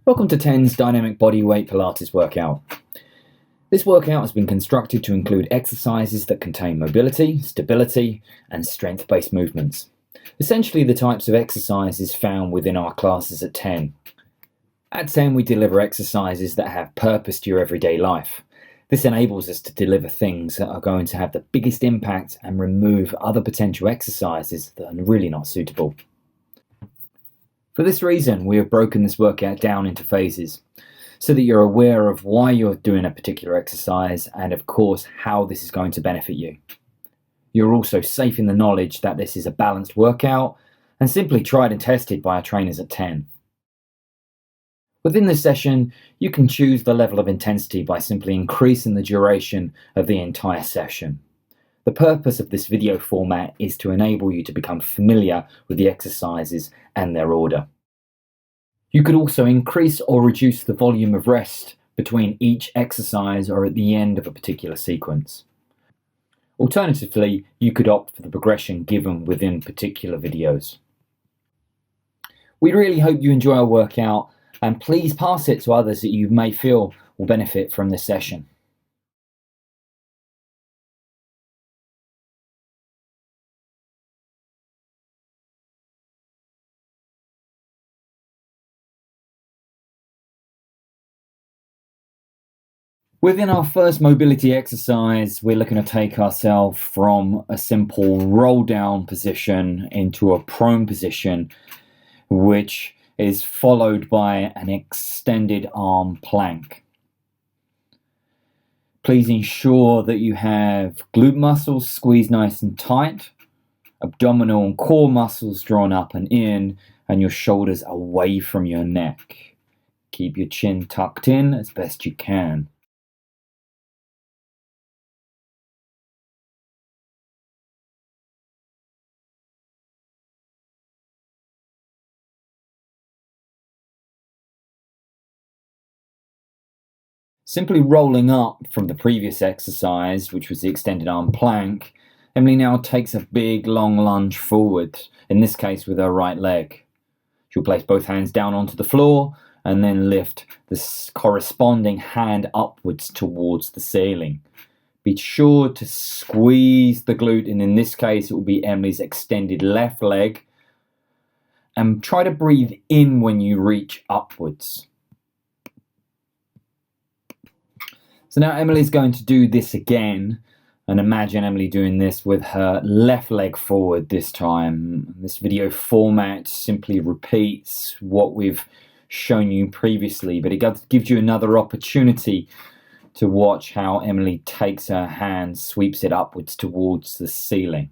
Welcome to 10's Dynamic Bodyweight Pilates workout. This workout has been constructed to include exercises that contain mobility, stability, and strength-based movements. Essentially the types of exercises found within our classes at 10. At 10 we deliver exercises that have purpose to your everyday life. This enables us to deliver things that are going to have the biggest impact and remove other potential exercises that are really not suitable. For this reason, we have broken this workout down into phases so that you're aware of why you're doing a particular exercise and of course how this is going to benefit you. You're also safe in the knowledge that this is a balanced workout and simply tried and tested by our trainers at 10. Within this session, you can choose the level of intensity by simply increasing the duration of the entire session. The purpose of this video format is to enable you to become familiar with the exercises and their order. You could also increase or reduce the volume of rest between each exercise or at the end of a particular sequence. Alternatively, you could opt for the progression given within particular videos. We really hope you enjoy our workout and please pass it to others that you may feel will benefit from this session. Within our first mobility exercise, we're looking to take ourselves from a simple roll down position into a prone position, which is followed by an extended arm plank. Please ensure that you have glute muscles squeezed nice and tight, abdominal and core muscles drawn up and in, and your shoulders away from your neck. Keep your chin tucked in as best you can. Simply rolling up from the previous exercise, which was the extended arm plank, Emily now takes a big long lunge forward, in this case with her right leg. She'll place both hands down onto the floor and then lift the corresponding hand upwards towards the ceiling. Be sure to squeeze the glute, and in this case it will be Emily's extended left leg, and try to breathe in when you reach upwards. So now Emily's going to do this again, and imagine Emily doing this with her left leg forward this time. This video format simply repeats what we've shown you previously, but it gives you another opportunity to watch how Emily takes her hand, sweeps it upwards towards the ceiling.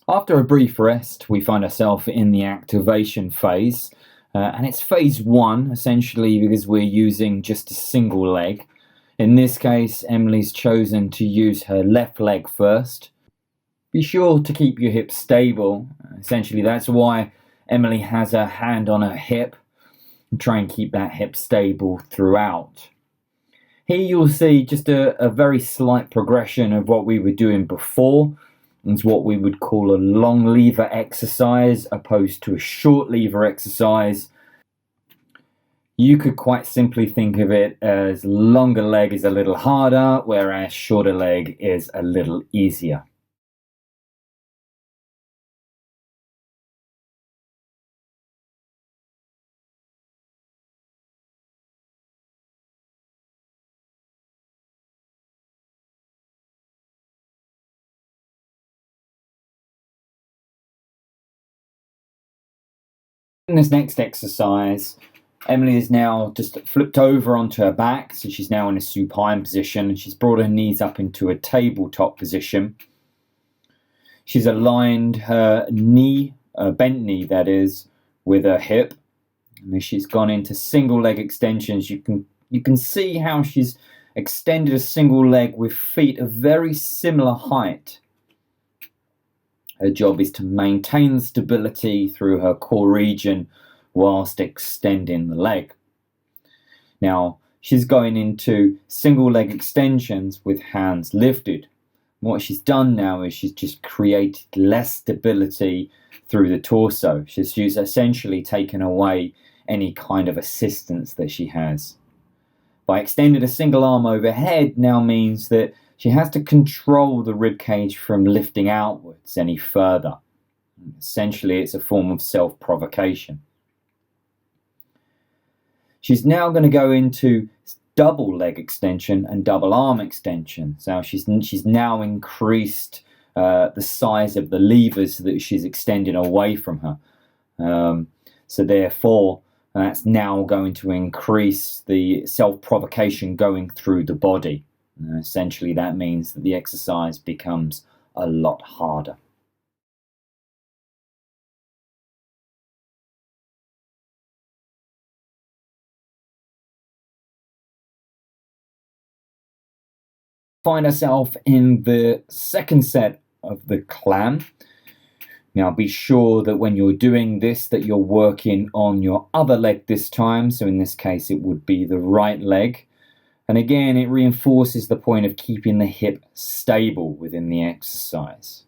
After a brief rest, we find ourselves in the activation phase, and it's phase 1 essentially because we're using just a single leg. In this case, Emily's chosen to use her left leg first. Be sure to keep your hips stable. Essentially, that's why Emily has her hand on her hip, and try and keep that hip stable throughout. Here you'll see just a very slight progression of what we were doing before. It's what we would call a long lever exercise opposed to a short lever exercise. You could quite simply think of it as longer leg is a little harder, whereas shorter leg is a little easier. In this next exercise, Emily is now just flipped over onto her back, so she's now in a supine position, and she's brought her knees up into a tabletop position. She's aligned her knee, bent knee that is, with her hip, and as she's gone into single leg extensions, you can see how she's extended a single leg with feet of very similar height. Her job is to maintain the stability through her core region whilst extending the leg. Now, she's going into single leg extensions with hands lifted. What she's done now is she's just created less stability through the torso. She's essentially taken away any kind of assistance that she has. By extending a single arm overhead now means that she has to control the rib cage from lifting outwards any further. Essentially, it's a form of self-provocation. She's now going to go into double leg extension and double arm extension. So she's now increased the size of the levers that she's extending away from her. So therefore, that's now going to increase the self-provocation going through the body. Essentially, that means that the exercise becomes a lot harder. Find ourselves in the second set of the clam. Now be sure that when you're doing this that you're working on your other leg this time. So in this case it would be the right leg. And again, it reinforces the point of keeping the hip stable within the exercise.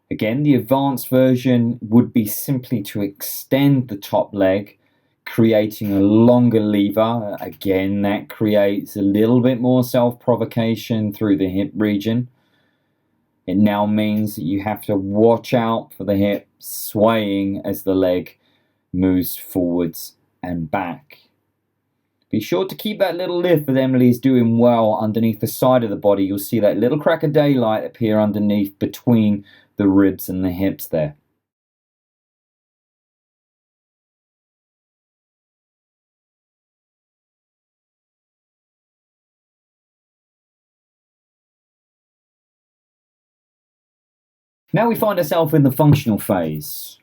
Again, the advanced version would be simply to extend the top leg, creating a longer lever. Again, that creates a little bit more self-provocation through the hip region. It now means that you have to watch out for the hip swaying as the leg moves forwards and back. Be sure to keep that little lift that Emily's doing well underneath the side of the body. You'll see that little crack of daylight appear underneath between the ribs and the hips there. Now we find ourselves in the functional phase,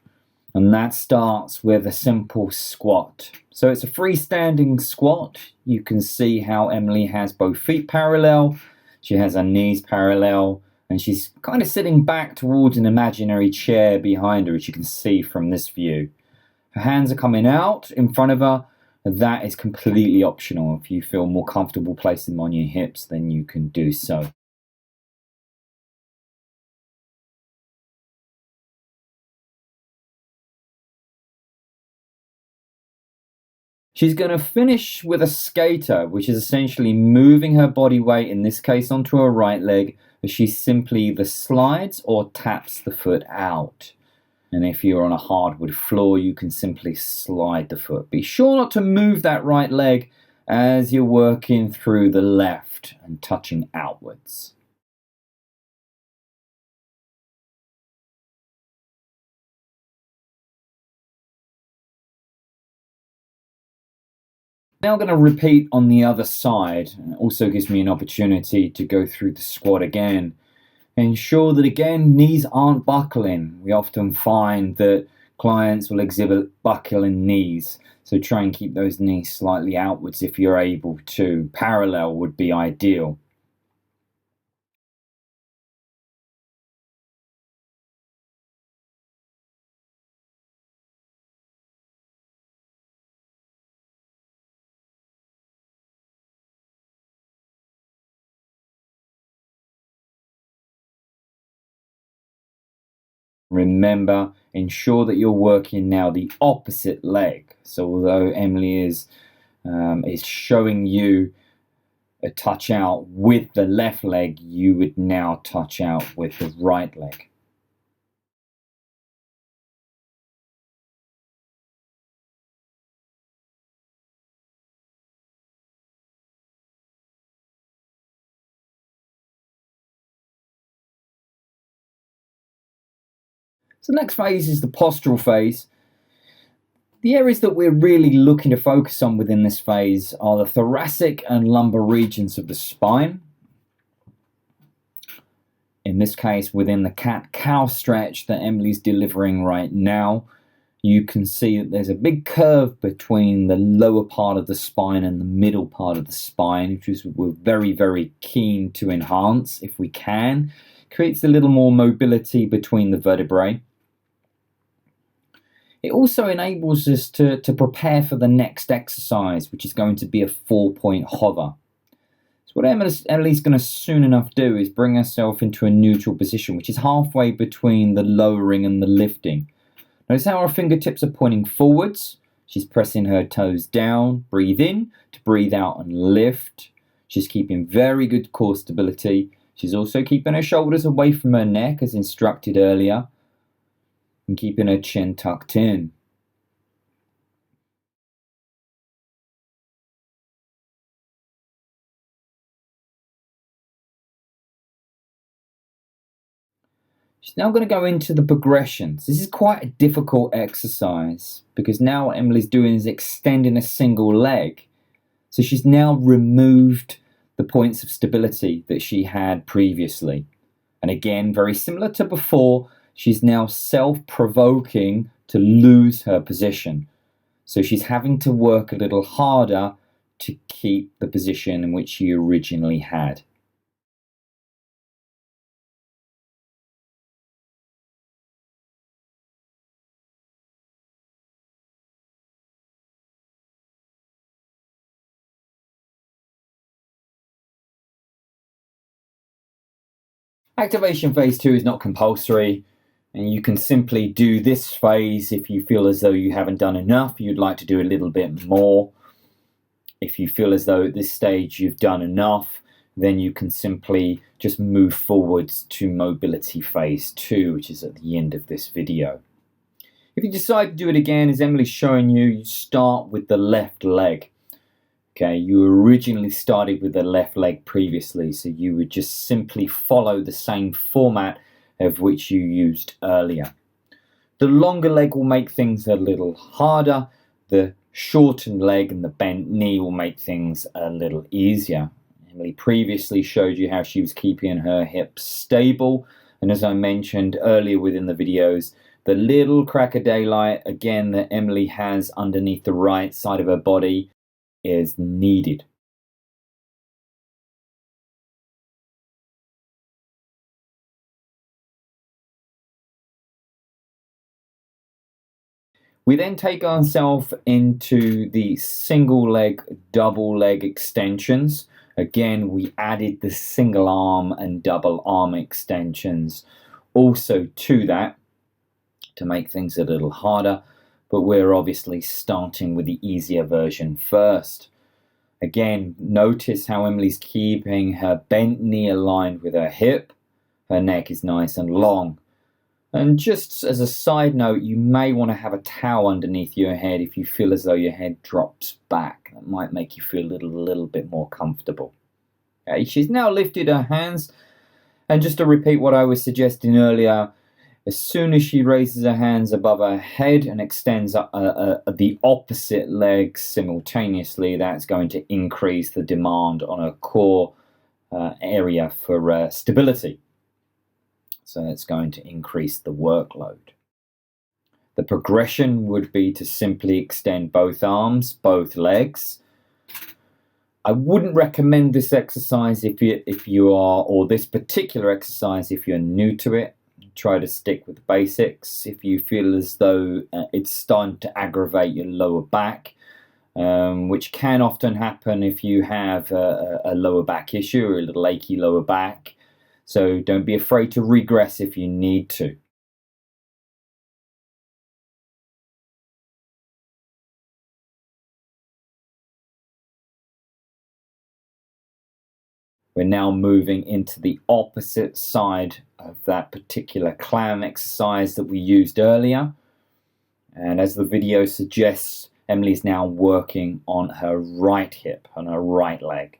and that starts with a simple squat. So it's a freestanding squat. You can see how Emily has both feet parallel, she has her knees parallel, and she's kind of sitting back towards an imaginary chair behind her, as you can see from this view. Her hands are coming out in front of her, and that is completely optional. If you feel more comfortable placing them on your hips, then you can do so. She's going to finish with a skater, which is essentially moving her body weight, in this case onto her right leg, as she simply either slides or taps the foot out. And if you're on a hardwood floor, you can simply slide the foot. Be sure not to move that right leg as you're working through the left and touching outwards. Now I'm going to repeat on the other side. It also gives me an opportunity to go through the squat again. Ensure that again, knees aren't buckling. We often find that clients will exhibit buckling knees. So try and keep those knees slightly outwards if you're able to. Parallel would be ideal. Remember, ensure that you're working now the opposite leg. So although Emily is showing you a touch out with the left leg, you would now touch out with the right leg. So the next phase is the postural phase. The areas that we're really looking to focus on within this phase are the thoracic and lumbar regions of the spine. In this case, within the cat-cow stretch that Emily's delivering right now, you can see that there's a big curve between the lower part of the spine and the middle part of the spine, which is we're very, very keen to enhance if we can. creates a little more mobility between the vertebrae. It also enables us to prepare for the next exercise, which is going to be a 4-point hover. So what Emily's going to soon enough do is bring herself into a neutral position, which is halfway between the lowering and the lifting. Notice how her fingertips are pointing forwards. She's pressing her toes down. Breathe in to breathe out and lift. She's keeping very good core stability. She's also keeping her shoulders away from her neck as instructed earlier, and keeping her chin tucked in. She's now going to go into the progressions. This is quite a difficult exercise because now what Emily's doing is extending a single leg. So she's now removed the points of stability that she had previously. And again, very similar to before, she's now self-provoking to lose her position. So she's having to work a little harder to keep the position in which she originally had. Activation phase 2 is not compulsory, and you can simply do this phase if you feel as though you haven't done enough, you'd like to do a little bit more. If you feel as though at this stage you've done enough, then you can simply just move forwards to mobility phase 2, which is at the end of this video. If you decide to do it again, as Emily's showing you, you start with the left leg. Okay, you originally started with the left leg previously, so you would just simply follow the same format of which you used earlier. The longer leg will make things a little harder. The shortened leg and the bent knee will make things a little easier. Emily previously showed you how she was keeping her hips stable, and as I mentioned earlier within the videos, the little crack of daylight again that Emily has underneath the right side of her body is needed. We then take ourselves into the single leg, double leg extensions. Again, we added the single arm and double arm extensions also to that to make things a little harder, but we're obviously starting with the easier version first. Again, notice how Emily's keeping her bent knee aligned with her hip. Her neck is nice and long. And just as a side note, you may want to have a towel underneath your head if you feel as though your head drops back. That might make you feel a little bit more comfortable. Okay, she's now lifted her hands. And just to repeat what I was suggesting earlier, as soon as she raises her hands above her head and extends the opposite leg simultaneously, that's going to increase the demand on her core area for stability. So it's going to increase the workload. The progression would be to simply extend both arms, both legs. I wouldn't recommend this exercise if you are, or this particular exercise if you're new to it. Try to stick with the basics. If you feel as though it's starting to aggravate your lower back, which can often happen if you have a lower back issue or a little achy lower back, so don't be afraid to regress if you need to. We're now moving into the opposite side of that particular clown exercise that we used earlier. And as the video suggests, Emily's now working on her right hip, on her right leg.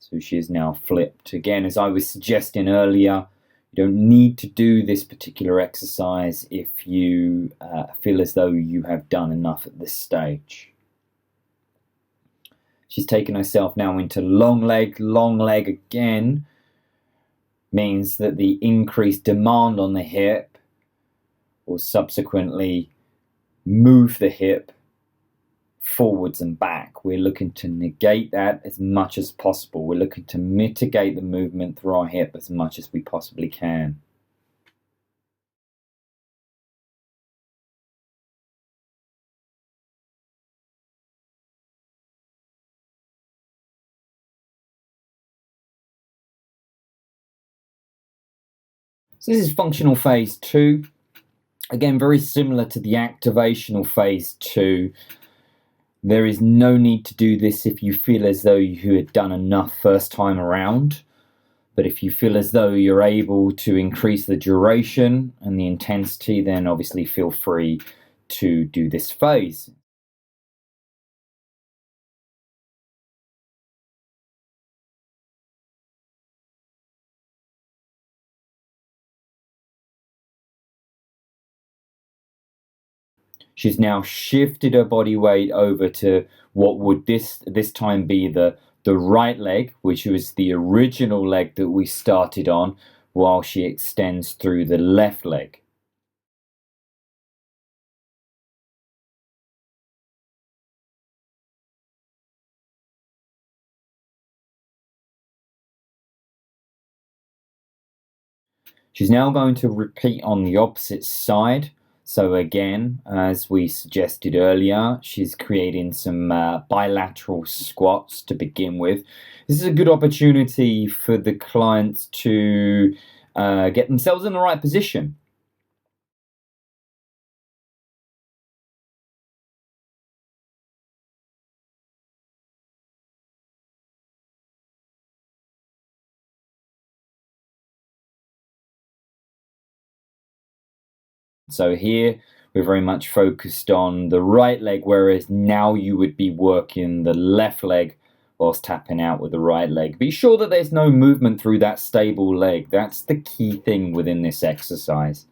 So she is now flipped. Again, as I was suggesting earlier, you don't need to do this particular exercise if you feel as though you have done enough at this stage. She's taken herself now into long leg. Long leg again means that the increased demand on the hip will subsequently move the hip forwards and back. We're looking to negate that as much as possible. We're looking to mitigate the movement through our hip as much as we possibly can. So this is functional phase 2. Again, very similar to the activational phase 2. There is no need to do this if you feel as though you had done enough first time around. But if you feel as though you're able to increase the duration and the intensity, then obviously feel free to do this phase. She's now shifted her body weight over to what would this time be the right leg, which was the original leg that we started on, while she extends through the left leg. She's now going to repeat on the opposite side. So again, as we suggested earlier, she's creating some bilateral squats to begin with. This is a good opportunity for the clients to get themselves in the right position. So here we're very much focused on the right leg, whereas now you would be working the left leg whilst tapping out with the right leg. Be sure that there's no movement through that stable leg. That's the key thing within this exercise.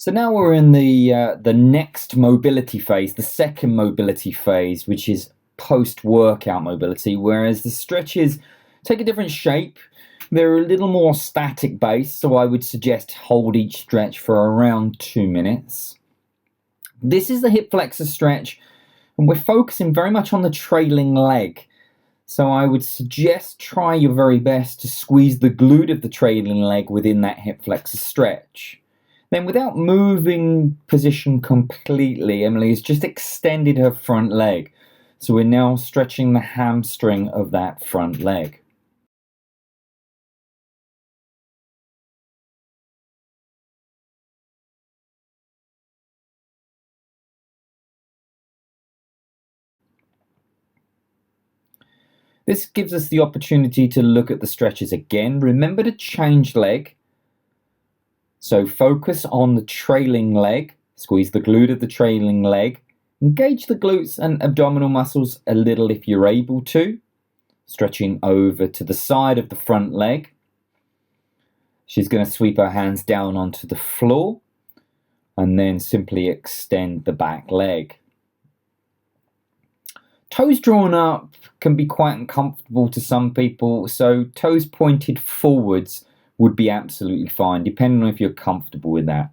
So now we're in the next mobility phase, the second mobility phase, which is post-workout mobility, whereas the stretches take a different shape. They're a little more static based, so I would suggest hold each stretch for around 2 minutes. This is the hip flexor stretch, and we're focusing very much on the trailing leg. So I would suggest try your very best to squeeze the glute of the trailing leg within that hip flexor stretch. Then, without moving position completely, Emily has just extended her front leg. So we're now stretching the hamstring of that front leg. This gives us the opportunity to look at the stretches again. Remember to change leg. So focus on the trailing leg, squeeze the glute of the trailing leg, engage the glutes and abdominal muscles a little if you're able to, stretching over to the side of the front leg. She's going to sweep her hands down onto the floor and then simply extend the back leg. Toes drawn up can be quite uncomfortable to some people, so toes pointed forwards would be absolutely fine, depending on if you're comfortable with that.